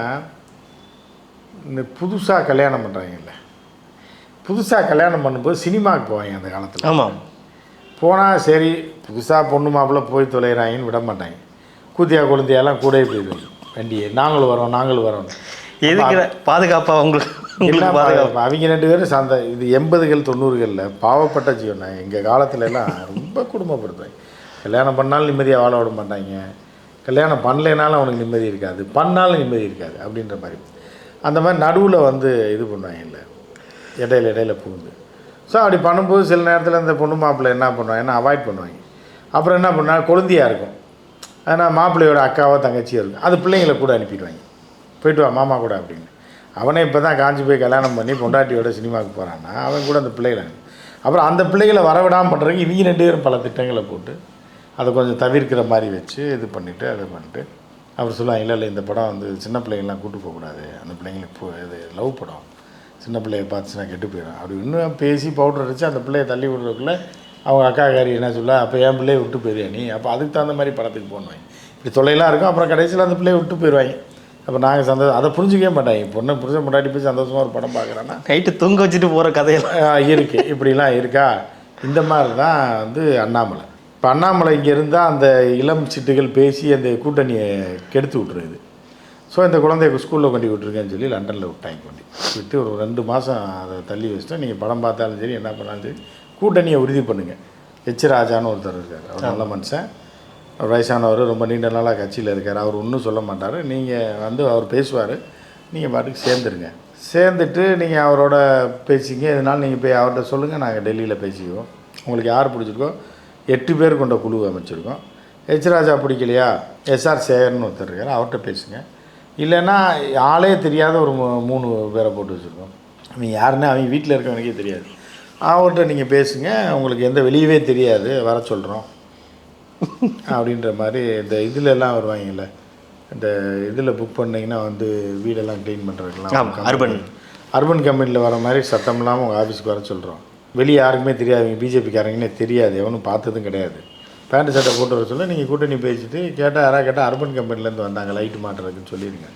இந்த புதுசாக கல்யாணம் பண்ணுறாங்கல்ல, புதுசாக கல்யாணம் பண்ணும்போது சினிமாவுக்கு போவாங்க அந்த காலத்தில். ஆமாம். போனால் சரி புதுசாக பொண்ணு மாப்பிள்ளை போய் தொலைகிறாங்கன்னு விட மாட்டாங்க, கூத்தியா குழந்தையெல்லாம் கூட போயிடுவாங்க வண்டியை, நாங்களும் வரோம் எதுக்கு பாதுகாப்பாக உங்களுக்கு பாதுகாப்பு. அவங்க 2 பேரும் சார்ந்த இது 80கள் 90களில் பாவப்பட்ட ஜீவனை. எங்கள் காலத்துல எல்லாம் ரொம்ப குடும்பப்படுத்துவாங்க. கல்யாணம் பண்ணாலும் நிம்மதியாக வாழ விட மாட்டாங்க, கல்யாணம் பண்ணலைனாலும் அவனுக்கு நிம்மதி இருக்காது, பண்ணாலும் நிம்மதி இருக்காது அப்படின்ற மாதிரி. அந்த மாதிரி நடுவில் வந்து இது பண்ணுவாங்க இல்லை, இடையில புகுந்து. ஸோ அப்படி பண்ணும்போது சில நேரத்தில் இந்த பொண்ணு மாப்பிள்ளை என்ன பண்ணுவாங்கன்னா அவாய்ட் பண்ணுவாங்க. அப்புறம் என்ன பண்ணால் கொழுந்தியாக இருக்கும், ஆனால் மாப்பிள்ளையோட அக்காவோ தங்கச்சியோ இருக்கும், அது பிள்ளைங்களை கூட அனுப்பிடுவாங்க, போயிட்டு வா மாமா கூட அப்படின்னு. அவனே இப்போ தான் காஞ்சி போய் கல்யாணம் பண்ணி பொண்டாட்டியோட சினிமாவுக்கு போகிறான்னா அவன் கூட அந்த பிள்ளைகளை, அப்புறம் அந்த பிள்ளைகளை வரவிடாமல் பண்ணுறதுக்கு இவங்க 2 பேரும் பல திட்டங்களை போட்டு அதை கொஞ்சம் தவிர்க்கிற மாதிரி வச்சு இது பண்ணிவிட்டு அதை பண்ணிட்டு அவர் சொல்லுவாங்க, இல்லை இந்த படம் வந்து சின்ன பிள்ளைங்கள்லாம் கூட்டு போகக்கூடாது, அந்த பிள்ளைங்களுக்கு இது லவ் படம், சின்ன பிள்ளைய பார்த்துச்சுன்னா கெட்டு போயிடும் அப்படி இன்னும் பேசி பவுடர் அடித்து அந்த பிள்ளையை தள்ளி விடுறதுக்குள்ளே அவங்க அக்காக்காரி என்ன சொல்ல, அப்போ என் பிள்ளையை விட்டு போயிடுவா நீ, அப்போ அதுக்கு தகுந்த மாதிரி படத்துக்கு போடுவாங்க. இப்படி தொல்லையெல்லாம் இருக்கும். அப்புறம் கடைசியில் அந்த பிள்ளையை விட்டு போயிடுவாங்க. அப்போ நாங்கள் சந்தோஷம் அதை புரிஞ்சிக்கவே மாட்டாங்க. பொண்ணை புரிஞ்ச முன்னாடி போய் சந்தோஷமாக ஒரு படம் பார்க்குறேன்னா நைட்டு தூங்க வச்சுட்டு போகிற கதையெல்லாம் இருக்குது. இப்படிலாம் இருக்கா, இந்த மாதிரி தான் வந்து அண்ணாமலை. இப்போ அண்ணாமலை இங்கே இருந்தால் அந்த இளம் சிட்டுகள் பேசி அந்த கூட்டணியை கெடுத்து விட்டுருது. ஸோ இந்த குழந்தைய ஸ்கூலில் கொண்டு விட்டுருக்கேன்னு சொல்லி லண்டனில் விட்டாங்க, கொண்டு விட்டு ஒரு 2 மாதம் அதை தள்ளி வச்சுட்டு நீங்கள் படம் பார்த்தாலும் சரி என்ன பண்ணாலும் சரி கூட்டணியை உறுதி பண்ணுங்கள். எச் ராஜான்னு ஒருத்தர் இருக்கார், அவர் நல்ல மனுஷன், அவர் வயசானவர், ரொம்ப நீண்ட நாளாக கட்சியில் இருக்கார், அவர் ஒன்றும் சொல்ல மாட்டார், நீங்கள் வந்து அவர் பேசுவார், நீங்கள் பாட்டுக்கு சேர்ந்துருங்க, சேர்ந்துட்டு நீங்கள் அவரோட பேசிங்க, இதனால் நீங்கள் போய் அவர்கிட்ட சொல்லுங்கள், நாங்கள் டெல்லியில் பேசிக்குவோம், உங்களுக்கு யார் பிடிச்சிருக்கோ 8 பேர் கொண்ட குழு அமைச்சிருக்கோம், எச் ராஜா பிடிக்கலையா எஸ்ஆர் சேகர்னு ஒருத்தர் இருக்கார், அவர்கிட்ட பேசுங்க, இல்லைன்னா ஆளே தெரியாத ஒரு 3 பேரை போட்டு வச்சுருக்கோம், அவங்க யாருன்னு அவங்க வீட்டில் இருக்கவனுக்கே தெரியாது, அவர்கிட்ட நீங்கள் பேசுங்க, உங்களுக்கு எந்த வெளியவே தெரியாது, வர சொல்கிறோம் அப்படின்ற மாதிரி. இந்த இதிலெல்லாம் வருவாங்கல்ல, இந்த இதில் புக் பண்ணிங்கன்னா வந்து வீடெல்லாம் க்ளீன் பண்ணுறதுக்கெல்லாம் அர்பன் கம்பெனியில் வர மாதிரி சத்தம் இல்லாமல் உங்கள் ஆஃபீஸுக்கு வர சொல்கிறோம், வெளியே யாருக்குமே தெரியாது, அவங்க பிஜேபிக்காரங்கன்னே தெரியாது, எவனும் பார்த்ததும் கிடையாது, பேண்ட் சட்டை போட்டு வர சொல்ல நீங்கள் கூட்டணி பேசிட்டு கேட்டால் யாராவது கேட்டால் அர்பன் கம்பெனிலேருந்து வந்தாங்க லைட்டு மாட்டுறதுக்குன்னு சொல்லிடுங்க,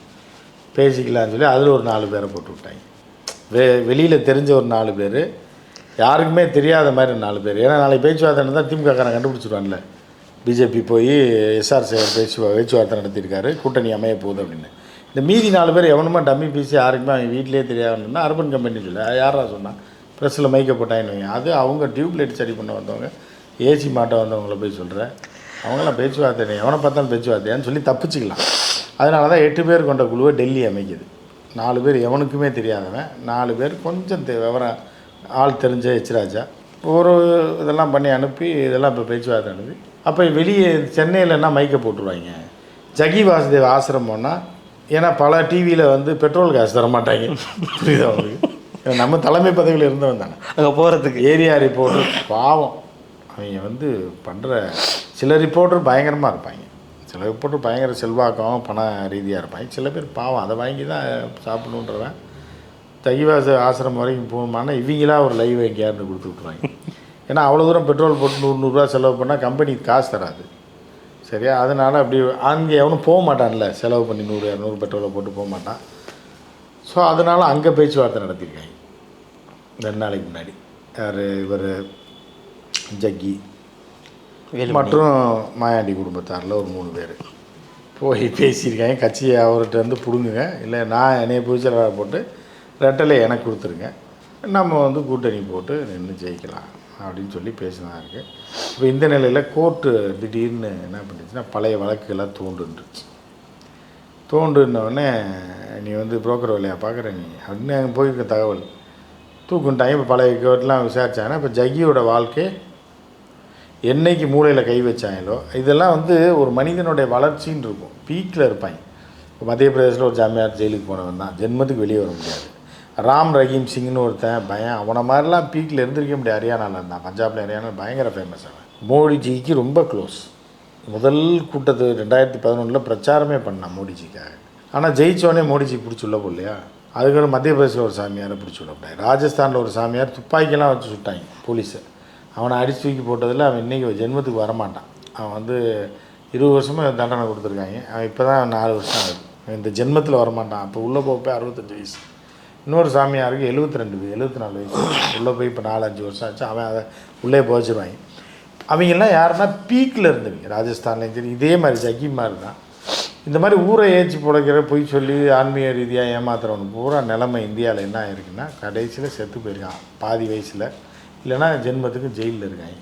பேசிக்கலான்னு சொல்லி அதில் ஒரு 4 பேரை போட்டு விட்டாங்க. வெளியில் தெரிஞ்ச ஒரு 4 பேர், யாருக்குமே தெரியாத மாதிரி 4 பேர். ஏன்னா நாளைக்கு பேச்சுவார்த்தை தான் திமுககாரன் கண்டுபிடிச்சிடுவான்ல, பிஜேபி போய் எஸ்ஆர் சேகர் பேச்சுவார்த்தை நடத்தியிருக்காரு, கூட்டணி அமைய போகுது அப்படின்னு. இந்த மீதி 4 பேர் எவனுமா டம்மி பீஸு, யாருக்குமே அவங்க வீட்டிலே தெரியாதுன்னா அர்பன் கம்பெனி சொல்ல யாரா சொன்னால் ப்ரெஸ்ஸில் மைக்க போட்டாங்கன்னு, அது அவங்க டியூப்லைட் சரி பண்ண வந்தவங்க, ஏசி மாட்ட வந்தவங்கள போய் சொல்கிறேன், அவங்களாம் பேச்சுவார்த்தை எவனை பார்த்தாலும் பேச்சுவார்த்தையான்னு சொல்லி தப்பிச்சிக்கலாம். அதனால தான் 8 பேர் கொண்ட குழுவை டெல்லி அமைக்குது. 4 பேர் எவனுக்குமே தெரியாதவன், 4 பேர் கொஞ்சம் விவரம் ஆள் தெரிஞ்ச எச் ராஜா ஒரு இதெல்லாம் பண்ணி அனுப்பி இதெல்லாம் இப்போ பேச்சுவார்த்தை அனுப்பி, அப்போ வெளியே சென்னையிலன்னா மைக்கை போட்டுருவாங்க, ஜக்கி வாசுதேவ் ஆசிரமம்னா, ஏன்னா பல டிவியில் வந்து பெட்ரோல் காசு தர மாட்டாங்க, புரியுதா அவங்களுக்கு, நம்ம தலைமை பதவியில் இருந்தவன் தானே அங்கே போகிறதுக்கு. ஏரியா ரிப்போர்ட்டர் பாவம், அவங்க வந்து பண்ணுற சில ரிப்போர்ட்டர் பயங்கரமாக இருப்பாங்க, சில ரிப்போர்ட்டர் பயங்கர செல்வாக்கம் பண ரீதியாக இருப்பாங்க, சில பேர் பாவம் அதை வாங்கி தான் சாப்பிடணுன்றவன் தகிவாச ஆசிரமம் வரைக்கும் போகணுமானா இவங்களா ஒரு லைவ் எங்கேயாருந்து கொடுத்து விட்ருவாங்க. ஏன்னா அவ்வளோ தூரம் பெட்ரோல் போட்டு 100-100 செலவு பண்ணால் கம்பெனிக்கு காசு தராது, சரியா, அதனால் அப்படி அங்கே எவனும் போக மாட்டான்ல, செலவு பண்ணி 100-200 பெட்ரோலை போட்டு போக மாட்டான். ஸோ அதனால் அங்கே பேச்சுவார்த்தை நடத்தியிருக்காங்க 2 நாளைக்கு முன்னாடி. யார் இவர் ஜக்கி மற்றும் மாயாண்டி குடும்பத்தாரில் ஒரு 3 பேர் போய் பேசியிருக்காங்க. கட்சியை அவர்கிட்ட வந்து பிடுங்குங்க, இல்லை நான் என்னைய பொதுச்செயலாளர் போட்டு ரெட்டலை எனக்கு கொடுத்துருங்க, நம்ம வந்து கூட்டணி போட்டு நின்று ஜெயிக்கலாம் அப்படின்னு சொல்லி பேசினா இருக்குது. இப்போ இந்த நிலையில் கோர்ட்டு திடீர்னு என்ன பண்ணிச்சுன்னா பழைய வழக்குகள்லாம் தோண்டுன்னொடனே நீ வந்து புரோக்கர் வேலையாக பார்க்குற நீ அப்படின்னு அங்கே போயிருக்க தகவல் தூக்குன்ட்டாங்க. இப்போ பழைய கோர்ட்லாம் விசாரிச்சாங்கன்னா இப்போ ஜக்கியோட வாழ்க்கை என்னைக்கு மூளையில் கை வச்சாங்களோ இதெல்லாம் வந்து ஒரு மனிதனுடைய வளர்ச்சின்னு இருக்கும். பீக்கில் இருப்பாங்க. இப்போ மத்திய பிரதேசில் ஒரு ஜாமியார் ஜெயிலுக்கு போனவன் தான், ஜென்மத்துக்கு வெளியே வர முடியாது. ராம் ரஹீம் சிங்னு ஒருத்தன் பயம், அவனை மாதிரிலாம் பீக்கில் இருந்திருக்க முடியாது. ஹரியானாவில் இருந்தான், பஞ்சாபில் ஹரியானா பயங்கர ஃபேமஸ். அவன் மோடிஜிக்கு ரொம்ப க்ளோஸ். முதல் கூட்டத்து 2011 பிரச்சாரமே பண்ணான் மோடிஜிக்காக. ஆனால் ஜெயிச்சோடனே மோடிஜி பிடிச்சி உள்ள போடலையா. அதுக்கப்புறம் மத்திய பிரதேசில் ஒரு சாமியாரை பிடிச்சி விட முடியாது. ராஜஸ்தானில் ஒரு சாமியார் துப்பாக்கியெல்லாம் வச்சு சுட்டாங்க போலீஸை. அவனை அடித்து தூக்கி போட்டதில் அவன் இன்றைக்கி ஜென்மத்துக்கு வரமாட்டான். அவன் வந்து 20 வருஷமாக தண்டனை கொடுத்துருக்காங்க. அவன் இப்போ தான் 4 வருஷம் ஆகுது. இந்த ஜென்மத்தில் வரமாட்டான். அப்போ உள்ளே போய் 65 வயசு. இன்னொரு சாமியாருக்கு 74 வயசு. உள்ளே போய் இப்போ 4-5 வருஷம் ஆச்சு. அவன் அதை உள்ளே போச்சிருவாங்க. அவங்கெல்லாம் யாருன்னா பீக்கில் இருந்தவங்க. ராஜஸ்தான்லேயும் சரி இதே மாதிரி ஜக்கி மாதிரி தான். இந்த மாதிரி ஊரை ஏற்றி புடைக்கிற பொய் சொல்லி ஆன்மீக ரீதியாக ஏமாத்துறவனுக்கு பூரா நிலைமை இந்தியாவில் என்ன ஆயிருக்குன்னா கடைசியில் செத்து போயிருக்கான் பாதி வயசில், இல்லைன்னா ஜென்மத்துக்கு ஜெயிலில் இருக்காங்க.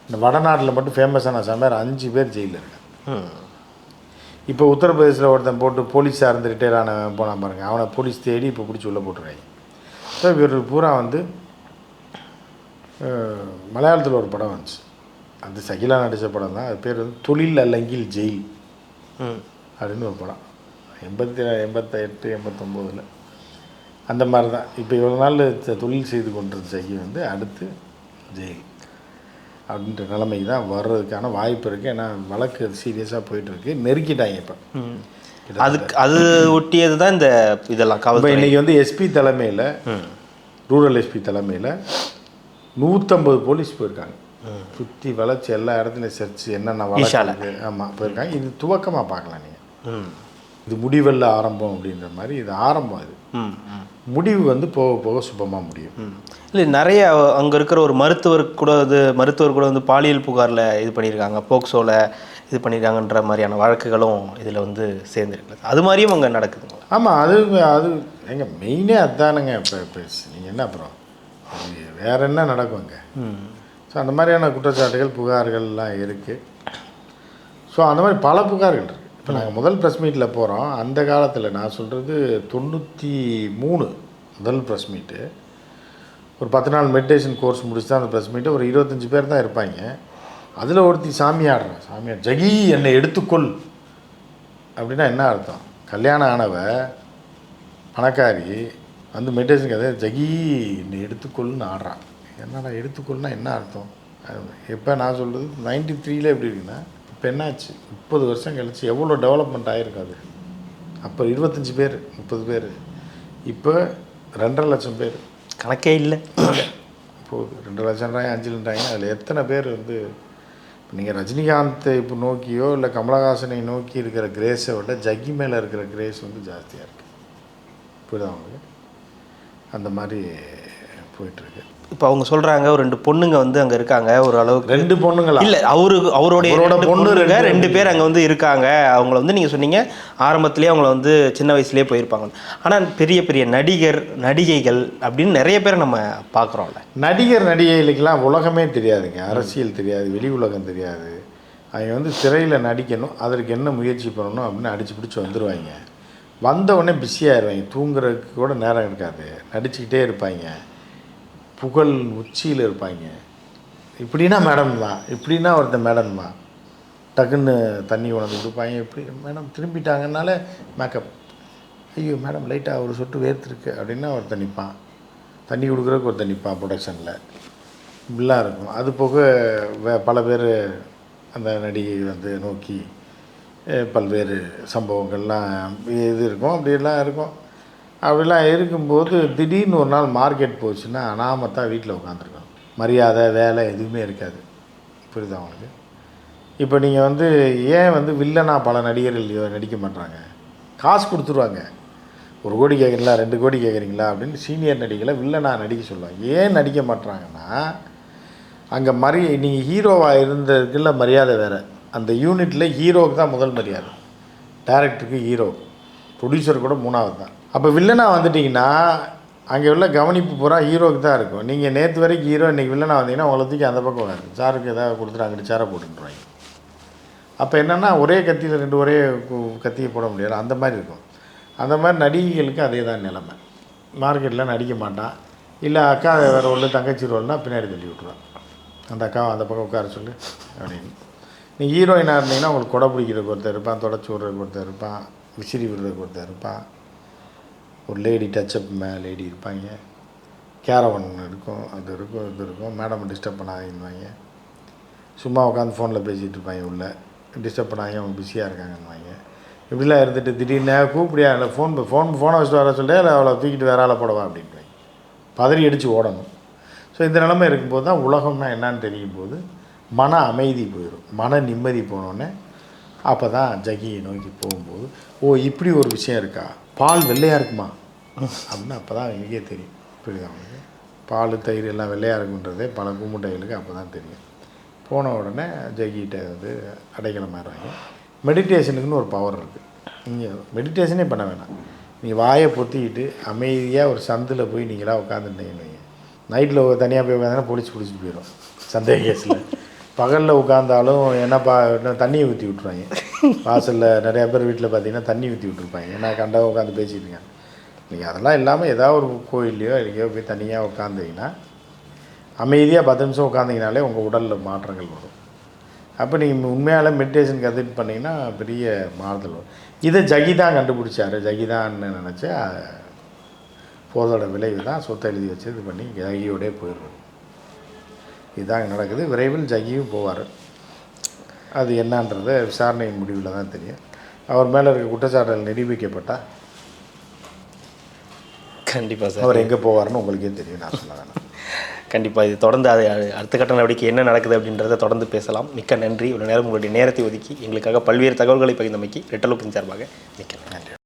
இந்த வடநாட்டில் மட்டும் ஃபேமஸான சாமியார் 5 பேர் ஜெயிலில் இருக்காங்க. இப்போ உத்தரப்பிரதேசில் ஒருத்தன் போட்டு போலீஸாக இருந்து ரிட்டையர் ஆனவன் போனான் பாருங்கள், அவனை போலீஸ் தேடி இப்போ பிடிச்சி உள்ளே போட்டுருக்காங்க. ஸோ இவர்கள் பூரா வந்து மலையாளத்தில் ஒரு படம் வந்துச்சு, அது சகிலா நடித்த படம் தான். அது பேர் வந்து தொழில் அல்லங்கில் ஜெயில் அப்படின்னு ஒரு படம். 88, 89 அந்த மாதிரி தான். இப்போ இவ்வளோ நாள் தொழில் செய்து கொண்டிருந்த சகி வந்து அடுத்து ஜெயில் அப்படின்ற நிலைமைக்கு தான் வர்றதுக்கான வாய்ப்பு இருக்குது. ஏன்னா வழக்கு சீரியஸாக போயிட்டுருக்கு, நெருக்கிட்டாங்க. இப்போ அதுக்கு அது ஒட்டியது தான் இந்த இதெல்லாம் இப்போ இன்றைக்கி வந்து எஸ்பி தலைமையில், ரூரல் எஸ்பி தலைமையில் 150 போலீஸ் போயிருக்காங்க. சுற்றி வளர்ச்சி எல்லா இடத்துலையும் சர்ச்சு என்னென்ன வளர்ச்சி. ஆமாம் போயிருக்காங்க. இது துவக்கமாக பார்க்கலாம் நீங்கள். இது முடிவல்ல ஆரம்பம் அப்படின்ற மாதிரி இது ஆரம்பம். இது முடிவு வந்து போக போக சுபமாக முடியும். இல்லை நிறைய அங்கே இருக்கிற ஒரு மருத்துவர் கூட வந்து பாலியல் புகாரில் இது பண்ணியிருக்காங்க, போக்சோவில் இது பண்ணியிருக்காங்கன்ற மாதிரியான வழக்குகளும் இதில் வந்து சேர்ந்துருக்கு. அது மாதிரியும் அங்கே நடக்குதுங்களா? ஆமாம், அது எங்க மெயினே அதுதானுங்க. இப்போ நீங்கள் என்ன அப்புறம் வேறு என்ன நடக்கும் அங்கே? ஸோ அந்த மாதிரியான குற்றச்சாட்டுகள் புகார்கள்லாம் இருக்குது. ஸோ அந்த மாதிரி பல புகார்கள் இருக்குது. இப்போ நாங்கள் முதல் ப்ரெஸ் மீட்டில் போகிறோம். அந்த காலத்தில் நான் சொல்கிறது 93 முதல் ப்ரெஸ் மீட்டு. ஒரு 10 நாள் மெடிடேஷன் கோர்ஸ் முடிச்சு தான் அந்த ப்ரெஸ் மீட்டு. ஒரு 25 பேர் தான் இருப்பாங்க. அதில் ஒருத்தி சாமியார் ஜகி என்னை எடுத்துக்கொள் அப்படின்னா என்ன அர்த்தம்? கல்யாணம் ஆனவ பணக்காரி வந்து மெடிடேஷன் கதை ஜகி என்னை எடுத்துக்கொள்னு ஆடுறான். என்னடா எடுத்துக்கொள்னா என்ன அர்த்தம்? எப்போ நான் சொல்கிறது 93 எப்படி இருக்குன்னா, இப்போ என்னாச்சு 30 வருஷம் கழிச்சு எவ்வளோ டெவலப்மெண்ட் ஆகிருக்காது. அப்போ 25 பேர் 30 பேர், இப்போ 2.5 லட்சம் பேர். கணக்கே இல்லை. போகுது 2 லட்சம்ன்றாங்க, 5 லட்சம்ன்றாங்க. அதில் எத்தனை பேர் வந்து நீங்கள் ரஜினிகாந்தை இப்போ நோக்கியோ இல்லை கமலஹாசனை நோக்கி இருக்கிற கிரேஸை விட ஜக்கி மேலே இருக்கிற கிரேஸ் வந்து ஜாஸ்தியாக இருக்குது. புரியுதா உங்களுக்கு? அந்த மாதிரி போயிட்டுருக்கு. இப்போ அவங்க சொல்கிறாங்க ஒரு 2 பொண்ணுங்க வந்து அங்கே இருக்காங்க. ஒரு அளவுக்கு 2 பொண்ணுங்களா? இல்லை, அவருடைய பொண்ணு 2 பேர் அங்கே வந்து இருக்காங்க. அவங்கள வந்து நீங்கள் சொன்னீங்க ஆரம்பத்துலேயே அவங்கள வந்து சின்ன வயசுலேயே போயிருப்பாங்க. ஆனால் பெரிய பெரிய நடிகைகள் அப்படின்னு நிறைய பேர் நம்ம பார்க்குறோம்ல. நடிகைகளுக்கெல்லாம் உலகமே தெரியாதுங்க. அரசியல் தெரியாது, வெளி உலகம் தெரியாது. அவங்க வந்து திரையில் நடிக்கணும், அதற்கு என்ன முயற்சி பண்ணணும் அப்படின்னு அடித்து பிடிச்சி வந்துடுவாங்க. வந்தவுடனே பிஸியாகிடுவாங்க, தூங்குறதுக்கு கூட நேரம் இருக்காது, நடிச்சுக்கிட்டே இருப்பாங்க, புகழ் உச்சியில் இருப்பாங்க. இப்படின்னா மேடம் தான், இப்படின்னா ஒருத்தன் மேடம் தான், டக்குன்னு தண்ணி உணர்ந்து கொடுப்பாங்க. எப்படி மேடம் திரும்பிட்டாங்கனால மேக்கப், ஐயோ மேடம் லைட்டாக ஒரு சொட்டு வேர்த்துருக்கு அப்படின்னா ஒருத்தன் நிற்பான், தண்ணி கொடுக்குறதுக்கு ஒருத்தன் நிற்பான் ப்ரொடக்ஷனில். இப்படிலாம் இருக்கும். அது போக பல பேர் அந்த நடிகை வந்து நோக்கி பல்வேறு சம்பவங்கள்லாம் இது இருக்கும். அப்படியெல்லாம் இருக்கும். அப்படிலாம் இருக்கும்போது திடீர்னு ஒரு நாள் மார்க்கெட் போச்சுன்னா அனாமத்தான் வீட்டில் உட்காந்துருக்கோம். மரியாதை வேலை எதுவுமே இருக்காது. புரியுதா அவங்களுக்கு? இப்போ நீங்கள் வந்து ஏன் வந்து வில்லனா பல நடிகர்கள் நடிக்க மாட்டாங்க? காசு கொடுத்துருவாங்க. 1 கோடி கேட்குறீங்களா, 2 கோடி கேட்குறீங்களா அப்படின்னு சீனியர் நடிகளை வில்லனா நடிக்க சொல்லுவாங்க. ஏன் நடிக்க மாட்டாங்கன்னா அங்கே நீங்கள் ஹீரோவாக இருந்ததுக்குள்ள மரியாதை வேறு. அந்த யூனிட்டில் ஹீரோவுக்கு தான் முதல் மரியாதை. டைரக்டருக்கு ஹீரோ, ப்ரொடியூசர் கூட 3வது தான். அப்போ வில்லனாக வந்துட்டிங்கன்னா அங்கே உள்ள கவனிப்பு பூரா ஹீரோவுக்கு தான் இருக்கும். நீங்கள் நேற்று வரைக்கும் ஹீரோ, இன்றைக்கி வில்லனாக வந்தீங்கன்னா உங்களை தூக்கி அந்த பக்கம் வராது, சாருக்கு ஏதாவது கொடுத்துட்டு அங்கிட்டு சேரை போட்டுருவாங்க. அப்போ என்னென்னா ஒரே கத்தியில் 2 ஒரே கத்தியை போட முடியாது, அந்த மாதிரி இருக்கும். அந்த மாதிரி நடிகைகளுக்கு அதே தான் நிலைமை. மார்க்கெட்டில் நடிக்க மாட்டான், இல்லை அக்கா வேறு ரோல் தங்கச்சி ரோல்னா பின்னாடி தள்ளி விட்ருவான், அந்த அக்காவை அந்த பக்கம் உட்கார சொல்லு அப்படின்னு. நீ ஹீரோயினாக இருந்தீங்கன்னா உங்களுக்கு கொடை பிடிக்கிறதுக்கு ஒருத்தர் இருப்பான், தொடச்சி விட்றதுக்கு ஒருத்தர் இருப்பான், விசிறி விடுறதுக்கு ஒருத்தர் இருப்பான், ஒரு லேடி டச்சப் லேடி இருப்பாங்க, கேரவன் இருக்கும், அது இருக்கும், இது இருக்கும், மேடம் டிஸ்டர்ப் பண்ணாதீங்கன்னுவாங்க, சும்மா உட்காந்து ஃபோனில் பேசிகிட்டு இருப்பாங்க, உள்ள டிஸ்டர்ப் பண்ணாங்க அவங்க பிஸியாக இருக்காங்கன்னுவாங்க. இப்படிலாம் இருந்துட்டு திடீர்னு கூப்பிடியா இல்லை ஃபோனை வச்சுட்டு வர சொல்லிட்டு இல்லை அவளை தூக்கிட்டு வேற ஆளை போடவா அப்படின்ட்டு பதறி அடித்து ஓடணும். ஸோ இந்த நிலைமை இருக்கும்போது தான் உலகம்னா என்னான்னு தெரியும் போது மன அமைதி போயிடும், மன நிம்மதி போனோடனே அப்போ தான் ஜகியை நோக்கி போகும்போது ஓ இப்படி ஒரு விஷயம் இருக்கா, பால் வெள்ளையாக இருக்குமா அப்படின்னு அப்போ தான் எங்களுக்கே தெரியும். புரியுது அவங்களுக்கு பால் தயிர் எல்லாம் வெள்ளையாக இருக்குன்றதே பல கும்பிட்டைகளுக்கு அப்போ தான் தெரியும். போன உடனே ஜகிகிட்ட வந்து அடைக்கலமாயிடுவாங்க. மெடிடேஷனுக்குன்னு ஒரு பவர் இருக்குது. நீங்கள் மெடிடேஷனே பண்ண வேணாம், நீங்கள் வாயை பொத்திக்கிட்டு அமைதியாக ஒரு சந்தில் போய் நீங்களாக உட்காந்துட்டீங்கன்னு வைங்க. நைட்டில் தனியாக போய் உட்காந்தா போலீஸ் பிடிச்சிட்டு போயிடும் சந்தேக கேஸில். பகலில் உட்காந்தாலும் என்னப்பா தண்ணியை ஊற்றி விட்ருவாங்க வாசலில். நிறையா பேர் வீட்டில் பார்த்தீங்கன்னா தண்ணி ஊற்றி விட்ருப்பாங்க, ஏன்னா கண்டா உட்காந்து பேசிட்டு இருக்காங்க. நீங்கள் அதெல்லாம் இல்லாமல் ஏதாவது ஒரு கோயிலையோ எங்கேயோ போய் தனியாக உட்காந்திங்கன்னா அமைதியாக 10 நிமிஷம் உட்காந்திங்கனாலே உங்கள் உடலில் மாற்றங்கள் வரும். அப்போ நீங்கள் உண்மையால் மெடிடேஷன் கற்றுட்டு பண்ணிங்கன்னா பெரிய மாறுதல் வரும். இதை ஜகி தான் கண்டுபிடிச்சாரு, ஜகிதான்னு நினச்சா போதோட விளைவு தான் சொத்தை எழுதி வச்சு இது பண்ணி ஜகியோடே போயிடுறது. இதுதான் நடக்குது. விரைவில் ஜகியும் போவார். அது என்னன்றதை விசாரணையின் முடிவில் தான் தெரியும். அவர் மேலே இருக்க குற்றச்சாட்டுகள் நிரூபிக்கப்பட்டால் கண்டிப்பாக சார் அவர் எங்கே போவார்னு உங்களுக்கே தெரியும், நான் சொல்ல வேணாம். கண்டிப்பாக இது தொடர்ந்து அது அடுத்த கட்ட நடவடிக்கை என்ன நடக்குது அப்படின்றத தொடர்ந்து பேசலாம். மிக்க நன்றி. இவ்வளோ நேரம் உங்களுடைய நேரத்தை ஒதுக்கி எங்களுக்காக பல்வேறு தகவல்களை பகிர்ந்தமைக்கு ரெட்டலோக்கின் சார்பாக மிக்க நன்றி.